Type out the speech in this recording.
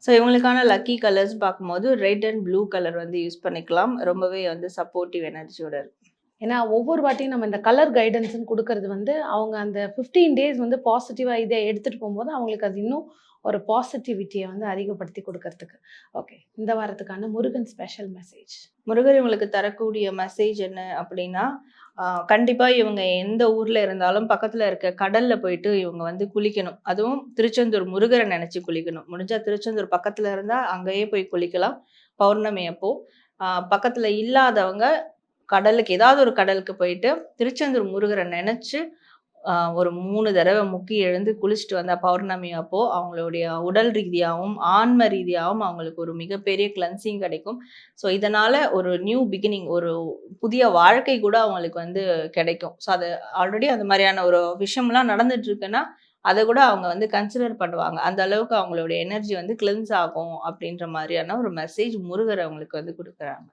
So இவங்களுக்கான lucky colours பார்க்கும்போது red and blue colour வந்து யூஸ் பண்ணிக்கலாம். ரொம்பவே வந்து சப்போர்ட்டிவ் எனர்ஜியோட இருக்கும். ஏன்னா ஒவ்வொரு வாட்டியும் நம்ம இந்த கலர் கைடன்ஸ்ன்னு குடுக்கறது வந்து, அவங்க அந்த 15 டேஸ் வந்து பாசிட்டிவா இத எடுத்துட்டு போம்போது, அவங்களுக்கு அது இன்னும் ஒரு பாசிட்டிவிட்டிய வந்து அதிகப்படுத்தி குடுக்கறதுக்கு. ஓகே. இந்த வாரத்துக்கான முருகன் ஸ்பெஷல் மெசேஜ். முருகர் இவங்களுக்கு தரக்கூடிய மெசேஜ் என்ன அப்படின்னா, கண்டிப்பா இவங்க எந்த ஊர்ல இருந்தாலும் பக்கத்துல இருக்க கடல்ல போயிட்டு இவங்க வந்து குளிக்கணும். அதுவும் திருச்செந்தூர் முருகர நெனச்சு குளிக்கணும். முடிஞ்சா திருச்செந்தூர் பக்கத்துல இருந்தா அங்கேயே போய் குளிக்கலாம். பௌர்ணமி அப்போ. பக்கத்துல இல்லாதவங்க கடலுக்கு ஏதாவது ஒரு கடலுக்கு போயிட்டு திருச்செந்தூர் முருகர நெனச்சு ஒரு 3 தடவ முக்கி எழுந்து குளிச்சுட்டு வந்தா பௌர்ணமி அப்போ, அவங்களுடைய உடல் ரீதியாவும், ஆன்ம ரீதியாவும் அவங்களுக்கு ஒரு மிகப்பெரிய கிளென்சிங் கிடைக்கும். ஸோ, இதனால ஒரு நியூ பிகினிங் ஒரு புதிய வாழ்க்கை கூட அவங்களுக்கு வந்து கிடைக்கும். ஸோ, அது ஆல்ரெடி அந்த மாரியான ஒரு விஷயம்லாம் நடந்துட்டு இருக்குன்னா, அத கூட அவங்க வந்து கன்சிடர் பண்ணுவாங்க. அந்த அளவுக்கு அவங்களுடைய எனர்ஜி வந்து கிளென்ஸ் ஆகும் அப்படின்ற மாரியான ஒரு மெசேஜ் முருகர் அவங்களுக்கு வந்து குடுக்குறாங்க.